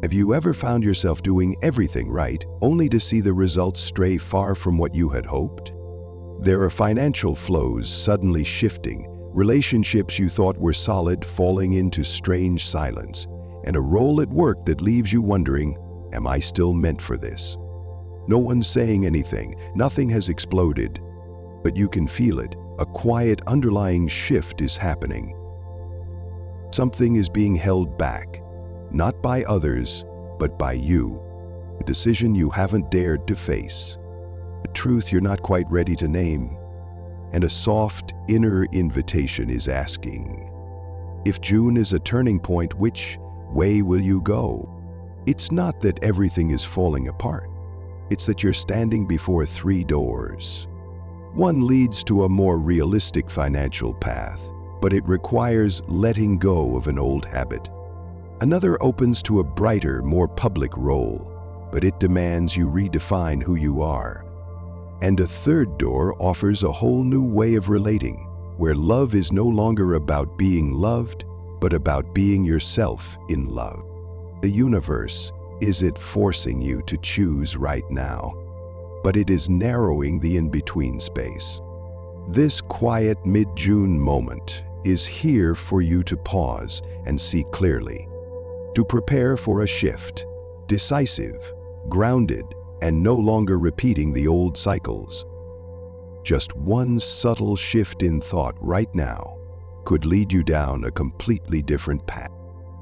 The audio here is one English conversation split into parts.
Have you ever found yourself doing everything right, only to see the results stray far from what you had hoped? There are financial flows suddenly shifting, relationships you thought were solid falling into strange silence, and a role at work that leaves you wondering, am I still meant for this? No one's saying anything, nothing has exploded, but you can feel it. A quiet underlying shift is happening. Something is being held back, not by others, but by you. A decision you haven't dared to face, a truth you're not quite ready to name, and a soft inner invitation is asking, if June is a turning point, which way will you go? It's not that everything is falling apart. It's that you're standing before 3 doors. One leads to a more realistic financial path, but it requires letting go of an old habit. Another opens to a brighter, more public role, but it demands you redefine who you are. And a third door offers a whole new way of relating, where love is no longer about being loved, but about being yourself in love. The universe isn't forcing you to choose right now, but it is narrowing the in-between space. This quiet mid-June moment is here for you to pause and see clearly, to prepare for a shift, decisive, grounded, and no longer repeating the old cycles. Just one subtle shift in thought right now could lead you down a completely different path,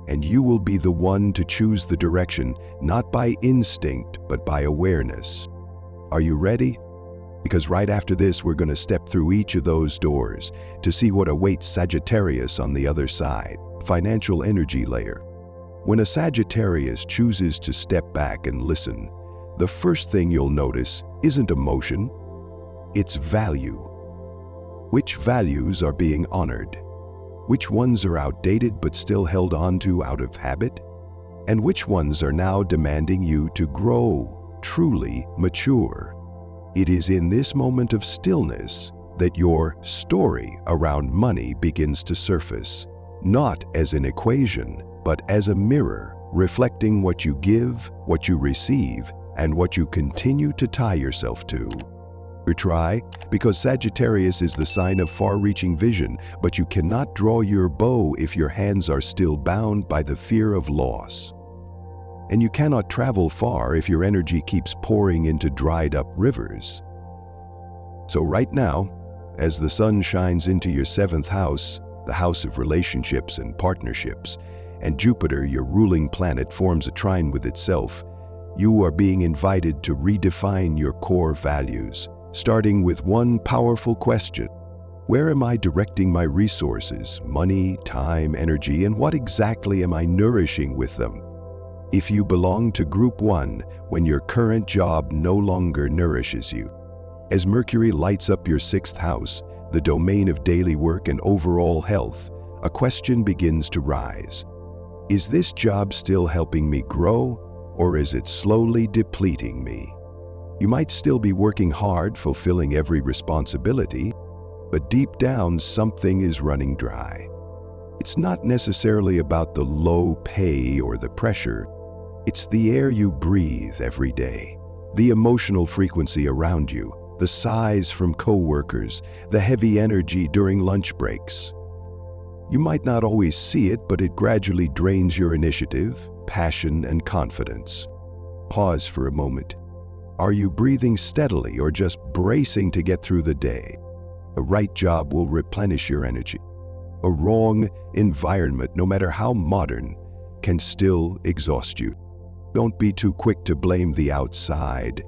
and you will be the one to choose the direction, not by instinct, but by awareness. Are you ready? Because right after this, we're going to step through each of those doors to see what awaits Sagittarius on the other side. Financial energy layer. When a Sagittarius chooses to step back and listen, the first thing you'll notice isn't emotion, it's value. Which values are being honored? Which ones are outdated but still held on to out of habit? And which ones are now demanding you to grow, truly mature? It is in this moment of stillness that your story around money begins to surface, not as an equation, but as a mirror reflecting what you give, what you receive, and what you continue to tie yourself to. You try, because Sagittarius is the sign of far-reaching vision, but you cannot draw your bow if your hands are still bound by the fear of loss. And you cannot travel far if your energy keeps pouring into dried-up rivers. So right now, as the sun shines into your 7th house, the house of relationships and partnerships, and Jupiter, your ruling planet, forms a trine with itself, you are being invited to redefine your core values, starting with one powerful question. Where am I directing my resources, money, time, energy, and what exactly am I nourishing with them? If you belong to Group 1, when your current job no longer nourishes you. As Mercury lights up your 6th house, the domain of daily work and overall health, a question begins to rise. Is this job still helping me grow, or is it slowly depleting me? You might still be working hard, fulfilling every responsibility, but deep down something is running dry. It's not necessarily about the low pay or the pressure. It's the air you breathe every day, the emotional frequency around you, the sighs from coworkers, the heavy energy during lunch breaks. You might not always see it, but it gradually drains your initiative, passion, and confidence. Pause for a moment. Are you breathing steadily or just bracing to get through the day? The right job will replenish your energy. A wrong environment, no matter how modern, can still exhaust you. Don't be too quick to blame the outside.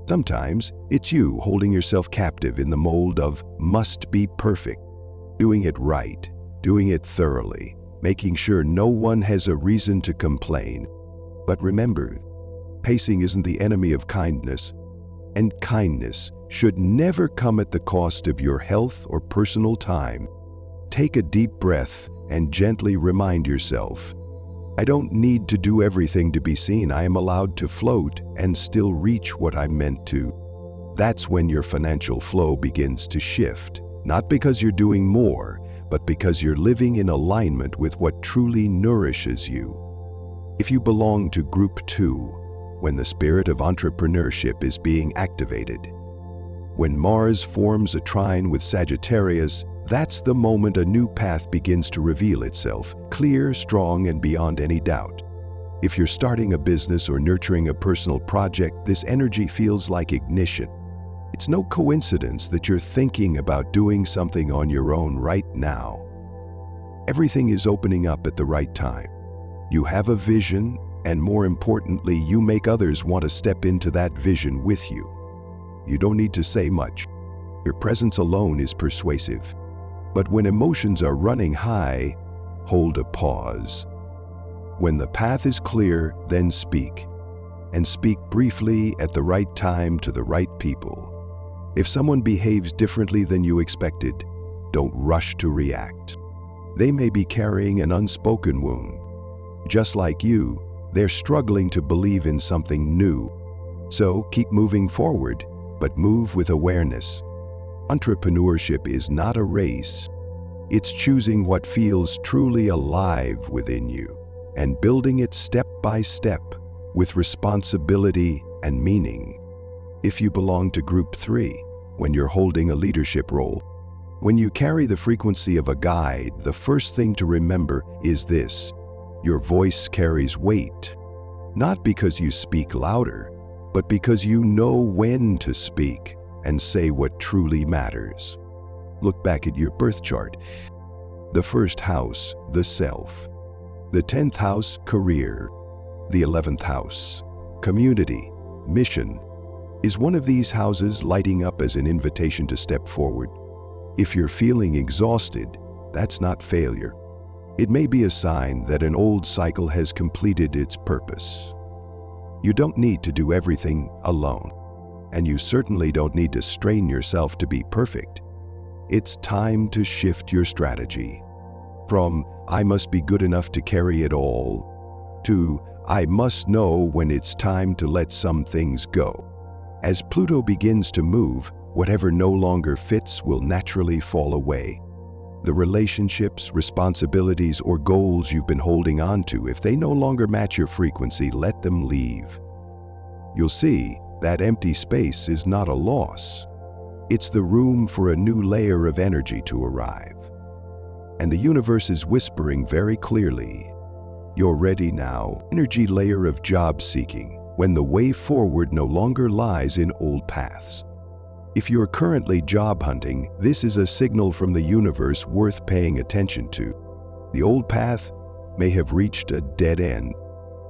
Sometimes it's you holding yourself captive in the mold of must be perfect, doing it right, doing it thoroughly, making sure no one has a reason to complain. But remember, pacing isn't the enemy of kindness, and kindness should never come at the cost of your health or personal time. Take a deep breath and gently remind yourself, I don't need to do everything to be seen. I am allowed to float and still reach what I'm meant to. That's when your financial flow begins to shift, not because you're doing more, but because you're living in alignment with what truly nourishes you. If you belong to Group 2, when the spirit of entrepreneurship is being activated, when Mars forms a trine with Sagittarius, that's the moment a new path begins to reveal itself, clear, strong, and beyond any doubt. If you're starting a business or nurturing a personal project, this energy feels like ignition. It's no coincidence that you're thinking about doing something on your own right now. Everything is opening up at the right time. You have a vision, and more importantly, you make others want to step into that vision with you. You don't need to say much. Your presence alone is persuasive. But when emotions are running high, hold a pause. When the path is clear, then speak. And speak briefly at the right time to the right people. If someone behaves differently than you expected, don't rush to react. They may be carrying an unspoken wound. Just like you, they're struggling to believe in something new. So keep moving forward, but move with awareness. Entrepreneurship is not a race. It's choosing what feels truly alive within you and building it step by step with responsibility and meaning. If you belong to Group 3, when you're holding a leadership role, when you carry the frequency of a guide, the first thing to remember is this: your voice carries weight, not because you speak louder, but because you know when to speak and say what truly matters. Look back at your birth chart. The first house, the self. The 10th house, career. The 11th house, community, mission. Is one of these houses lighting up as an invitation to step forward? If you're feeling exhausted, that's not failure. It may be a sign that an old cycle has completed its purpose. You don't need to do everything alone. And you certainly don't need to strain yourself to be perfect. It's time to shift your strategy. From "I must be good enough to carry it all" to "I must know when it's time to let some things go." As Pluto begins to move, whatever no longer fits will naturally fall away. The relationships, responsibilities, or goals you've been holding on to, if they no longer match your frequency, let them leave. You'll see that empty space is not a loss. It's the room for a new layer of energy to arrive. And the universe is whispering very clearly, "You're ready now." Energy layer of job seeking, when the way forward no longer lies in old paths. If you're currently job hunting, this is a signal from the universe worth paying attention to. The old path may have reached a dead end.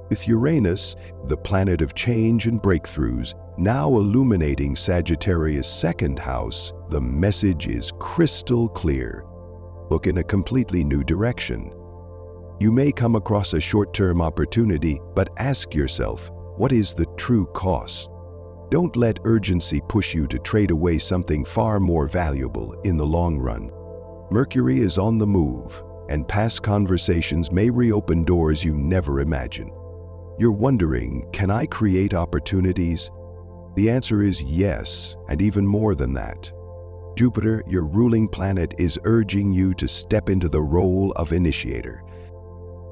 With Uranus, the planet of change and breakthroughs, now illuminating Sagittarius' 2nd house, the message is crystal clear. Look in a completely new direction. You may come across a short-term opportunity, but ask yourself, what is the true cost? Don't let urgency push you to trade away something far more valuable in the long run. Mercury is on the move, and past conversations may reopen doors you never imagined. You're wondering, can I create opportunities? The answer is yes, and even more than that. Jupiter, your ruling planet, is urging you to step into the role of initiator.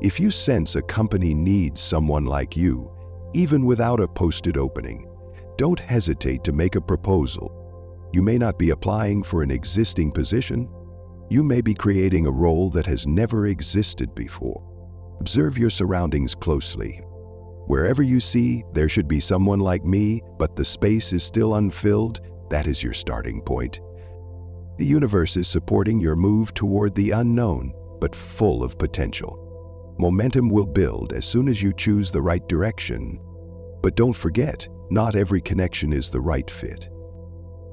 If you sense a company needs someone like you, even without a posted opening, don't hesitate to make a proposal. You may not be applying for an existing position. You may be creating a role that has never existed before. Observe your surroundings closely. Wherever you see there should be someone like me, but the space is still unfilled, that is your starting point. The universe is supporting your move toward the unknown, but full of potential. Momentum will build as soon as you choose the right direction. But don't forget, not every connection is the right fit.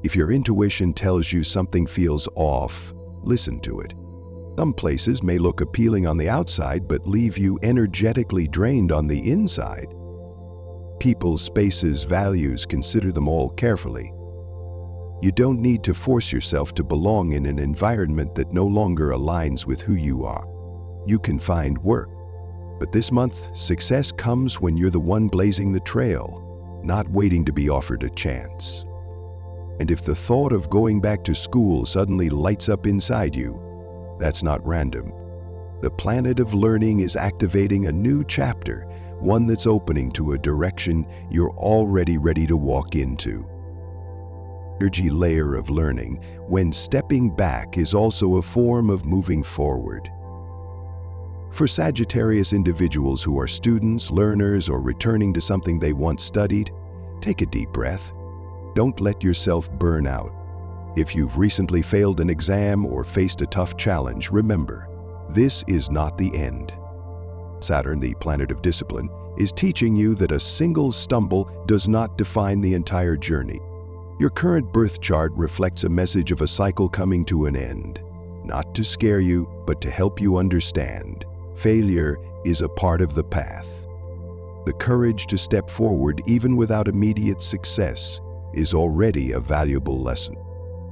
If your intuition tells you something feels off, listen to it. Some places may look appealing on the outside, but leave you energetically drained on the inside. People, spaces, values, consider them all carefully. You don't need to force yourself to belong in an environment that no longer aligns with who you are. You can find work. But this month, success comes when you're the one blazing the trail, not waiting to be offered a chance. And if the thought of going back to school suddenly lights up inside you, that's not random. The planet of learning is activating a new chapter one that's opening to a direction you're already ready to walk into. Energy layer of learning, when stepping back is also a form of moving forward. For Sagittarius individuals who are students, learners, or returning to something they once studied, take a deep breath. Don't let yourself burn out. If you've recently failed an exam or faced a tough challenge, remember, this is not the end. Saturn, the planet of discipline, is teaching you that a single stumble does not define the entire journey. Your current birth chart reflects a message of a cycle coming to an end, not to scare you, but to help you understand. Failure is a part of the path. The courage to step forward even without immediate success is already a valuable lesson.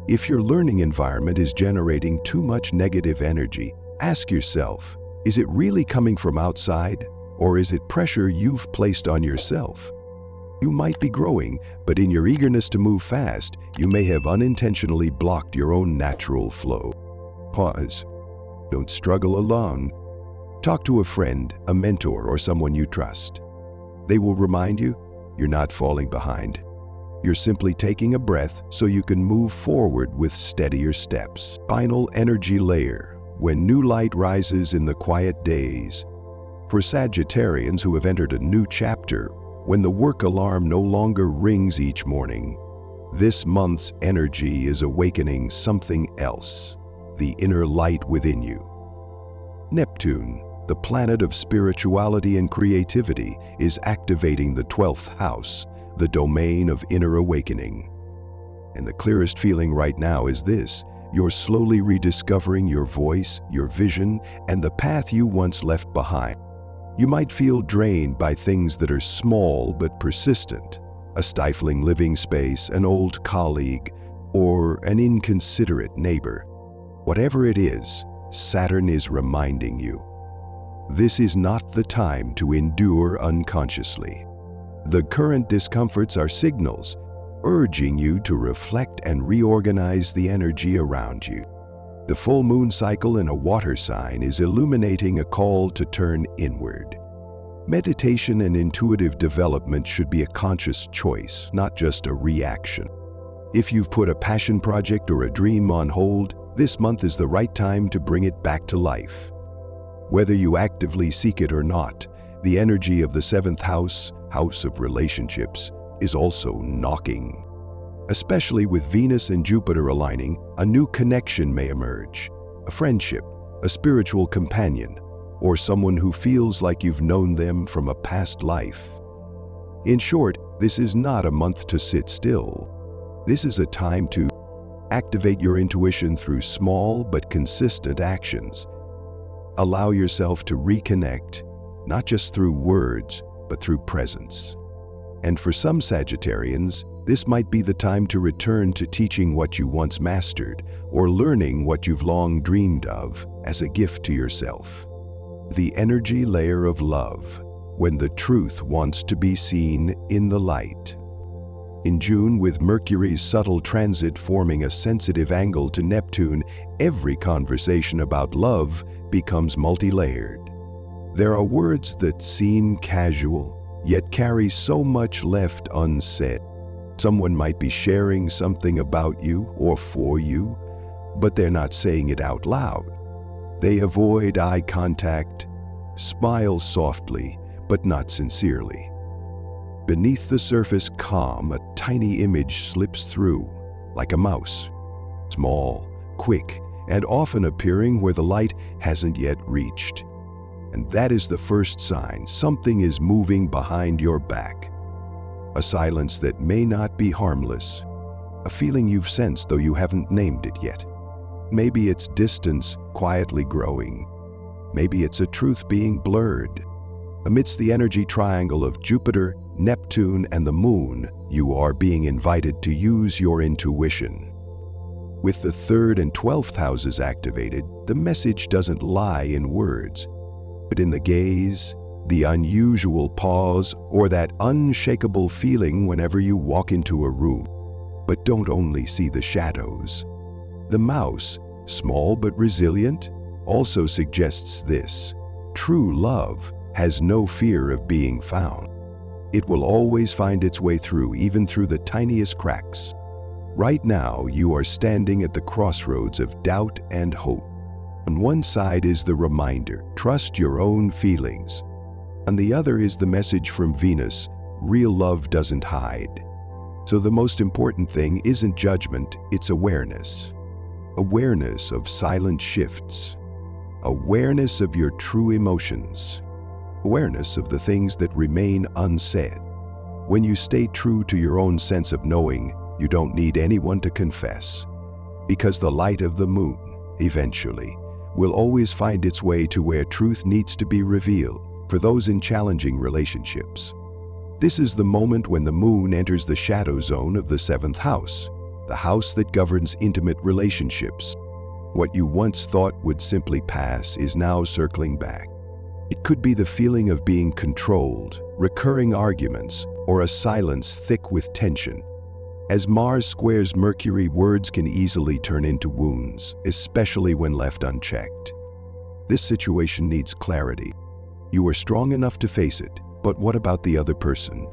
If your learning environment is generating too much negative energy, ask yourself, is it really coming from outside, or is it pressure you've placed on yourself? You might be growing, but in your eagerness to move fast, you may have unintentionally blocked your own natural flow. Pause. Don't struggle alone. Talk to a friend, a mentor, or someone you trust. They will remind you you're not falling behind. You're simply taking a breath so you can move forward with steadier steps. Final energy layer, when new light rises in the quiet days. For Sagittarians who have entered a new chapter, when the work alarm no longer rings each morning, this month's energy is awakening something else, the inner light within you. Neptune, the planet of spirituality and creativity, is activating the 12th house, the domain of inner awakening. And the clearest feeling right now is this: you're slowly rediscovering your voice, your vision, and the path you once left behind. You might feel drained by things that are small but persistent, a stifling living space, an old colleague, or an inconsiderate neighbor. Whatever it is, Saturn is reminding you. This is not the time to endure unconsciously. The current discomforts are signals, urging you to reflect and reorganize the energy around you. The full moon cycle in a water sign is illuminating a call to turn inward. Meditation and intuitive development should be a conscious choice, not just a reaction. If you've put a passion project or a dream on hold, this month is the right time to bring it back to life. Whether you actively seek it or not, the energy of the 7th house, house of relationships, is also knocking. Especially with Venus and Jupiter aligning, a new connection may emerge. A friendship, a spiritual companion, or someone who feels like you've known them from a past life. In short, this is not a month to sit still. This is a time to activate your intuition through small but consistent actions. Allow yourself to reconnect, not just through words, but through presence. And for some Sagittarians, this might be the time to return to teaching what you once mastered or learning what you've long dreamed of as a gift to yourself. The energy layer of love, when the truth wants to be seen in the light. In June, with Mercury's subtle transit forming a sensitive angle to Neptune, every conversation about love becomes multi-layered. There are words that seem casual, yet carry so much left unsaid. Someone might be sharing something about you or for you, but they're not saying it out loud. They avoid eye contact, smile softly, but not sincerely. Beneath the surface calm, a tiny image slips through, like a mouse. Small, quick, and often appearing where the light hasn't yet reached. And that is the first sign something is moving behind your back. A silence that may not be harmless. A feeling you've sensed though you haven't named it yet. Maybe it's distance quietly growing. Maybe it's a truth being blurred. Amidst the energy triangle of Jupiter, Neptune, and the Moon, you are being invited to use your intuition. With the 3rd and 12th houses activated, the message doesn't lie in words, but in the gaze, the unusual pause, or that unshakable feeling whenever you walk into a room. But don't only see the shadows. The mouse, small but resilient, also suggests this. True love, has no fear of being found. It will always find its way through, even through the tiniest cracks. Right now, you are standing at the crossroads of doubt and hope. On one side is the reminder, trust your own feelings. On the other is the message from Venus, real love doesn't hide. So the most important thing isn't judgment, it's awareness. Awareness of silent shifts. Awareness of your true emotions. Awareness of the things that remain unsaid. When you stay true to your own sense of knowing, you don't need anyone to confess. Because the light of the moon, eventually, will always find its way to where truth needs to be revealed for those in challenging relationships. This is the moment when the moon enters the shadow zone of the 7th house, the house that governs intimate relationships. What you once thought would simply pass is now circling back. It could be the feeling of being controlled, recurring arguments, or a silence thick with tension. As Mars squares Mercury, words can easily turn into wounds, especially when left unchecked. This situation needs clarity. You are strong enough to face it, but what about the other person?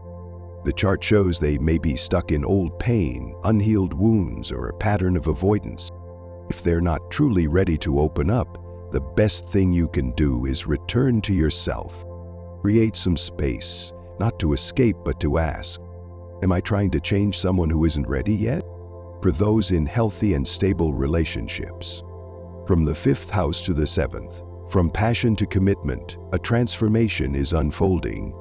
The chart shows they may be stuck in old pain, unhealed wounds, or a pattern of avoidance. If they're not truly ready to open up, the best thing you can do is return to yourself. Create some space, not to escape but to ask, am I trying to change someone who isn't ready yet? For those in healthy and stable relationships. From the 5th house to the 7th, from passion to commitment, a transformation is unfolding.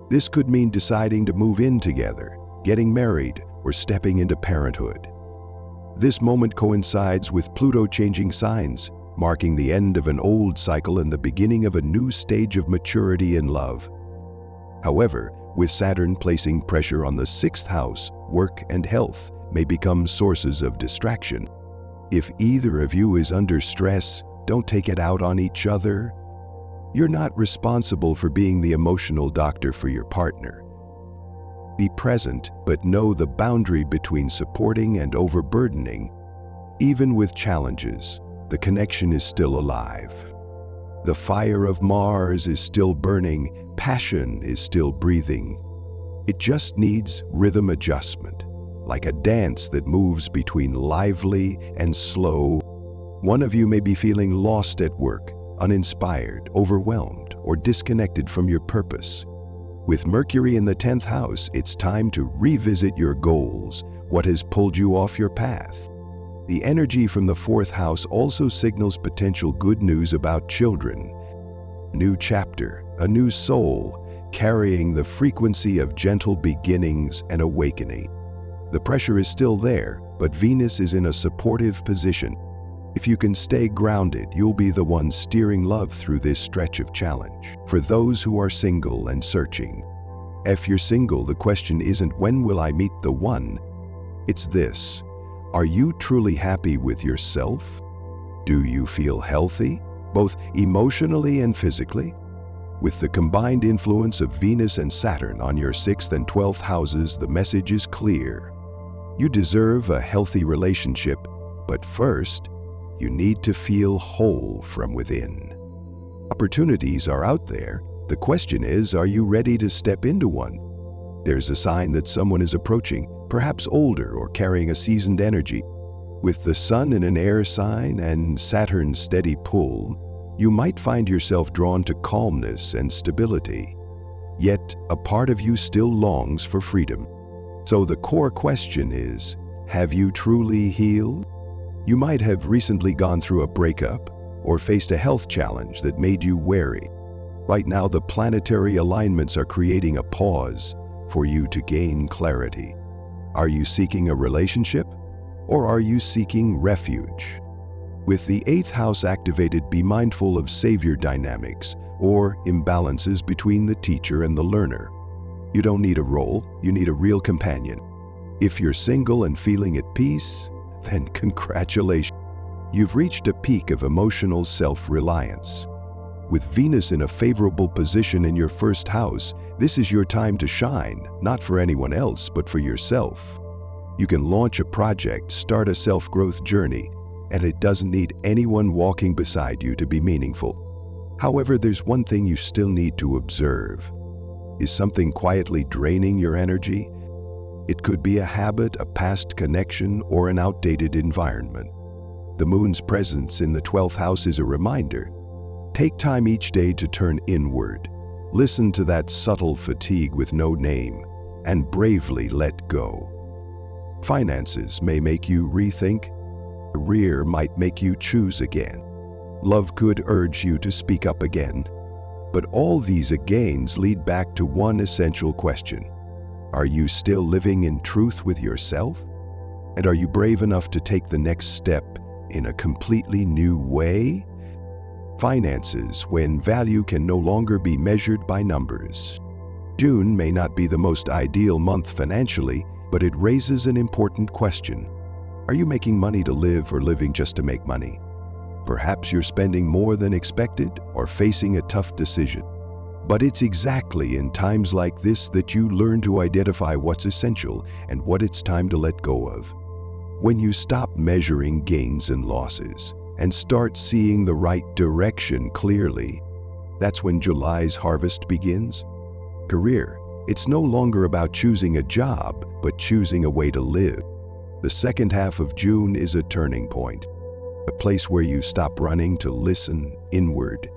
This could mean deciding to move in together, getting married, or stepping into parenthood. This moment coincides with Pluto changing signs, marking the end of an old cycle and the beginning of a new stage of maturity in love. However, with Saturn placing pressure on the 6th house, work and health may become sources of distraction. If either of you is under stress, don't take it out on each other. You're not responsible for being the emotional doctor for your partner. Be present, but know the boundary between supporting and overburdening. Even with challenges, the connection is still alive. The fire of Mars is still burning, passion is still breathing. It just needs rhythm adjustment, like a dance that moves between lively and slow. One of you may be feeling lost at work, uninspired, overwhelmed, or disconnected from your purpose. With Mercury in the 10th house, it's time to revisit your goals, what has pulled you off your path. The energy from the 4th house also signals potential good news about children. A new chapter, a new soul, carrying the frequency of gentle beginnings and awakening. The pressure is still there, but Venus is in a supportive position. If you can stay grounded, you'll be the one steering love through this stretch of challenge. For those who are single and searching, if you're single, the question isn't when will I meet the one? It's this: are you truly happy with yourself? Do you feel healthy, both emotionally and physically? With the combined influence of Venus and Saturn on your 6th and 12th houses, the message is clear. You deserve a healthy relationship, but first, you need to feel whole from within. Opportunities are out there. The question is, are you ready to step into one? There's a sign that someone is approaching, perhaps older or carrying a seasoned energy. With the Sun in an air sign and Saturn's steady pull, you might find yourself drawn to calmness and stability. Yet, a part of you still longs for freedom. So the core question is, have you truly healed? You might have recently gone through a breakup or faced a health challenge that made you wary. Right now, the planetary alignments are creating a pause for you to gain clarity. Are you seeking a relationship, or are you seeking refuge? With the 8th house activated, be mindful of savior dynamics or imbalances between the teacher and the learner. You don't need a role, you need a real companion. If you're single and feeling at peace, then congratulations. You've reached a peak of emotional self-reliance. With Venus in a favorable position in your 1st house, this is your time to shine, not for anyone else, but for yourself. You can launch a project, start a self-growth journey, and it doesn't need anyone walking beside you to be meaningful. However, there's one thing you still need to observe. Is something quietly draining your energy? It could be a habit, a past connection, or an outdated environment. The moon's presence in the 12th house is a reminder. Take time each day to turn inward. Listen to that subtle fatigue with no name, and bravely let go. Finances may make you rethink. Career might make you choose again. Love could urge you to speak up again. But all these agains lead back to one essential question. Are you still living in truth with yourself? And are you brave enough to take the next step in a completely new way? Finances, when value can no longer be measured by numbers. June may not be the most ideal month financially, but it raises an important question. Are you making money to live or living just to make money? Perhaps you're spending more than expected or facing a tough decision. But it's exactly in times like this that you learn to identify what's essential and what it's time to let go of. When you stop measuring gains and losses and start seeing the right direction clearly, that's when July's harvest begins. Career. It's no longer about choosing a job, but choosing a way to live. The second half of June is a turning point, a place where you stop running to listen inward.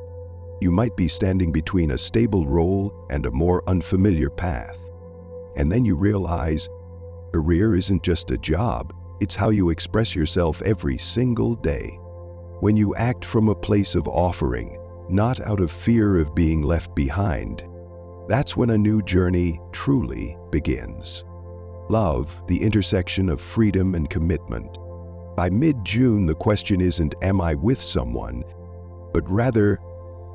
You might be standing between a stable role and a more unfamiliar path. And then you realize, career isn't just a job, it's how you express yourself every single day. When you act from a place of offering, not out of fear of being left behind, that's when a new journey truly begins. Love, the intersection of freedom and commitment. By mid-June, the question isn't, am I with someone, but rather,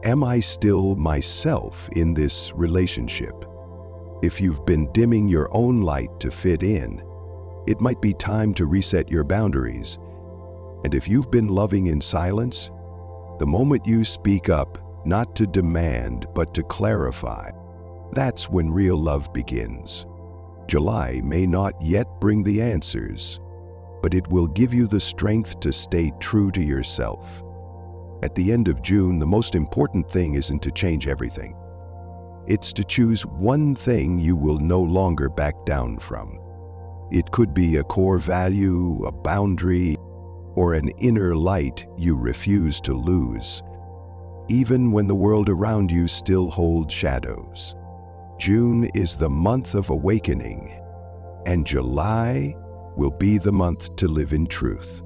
am I still myself in this relationship? If you've been dimming your own light to fit in, it might be time to reset your boundaries. And if you've been loving in silence, the moment you speak up, not to demand, but to clarify, that's when real love begins. July may not yet bring the answers, but it will give you the strength to stay true to yourself. At the end of June, the most important thing isn't to change everything. It's to choose one thing you will no longer back down from. It could be a core value, a boundary, or an inner light you refuse to lose, even when the world around you still holds shadows. June is the month of awakening, and July will be the month to live in truth.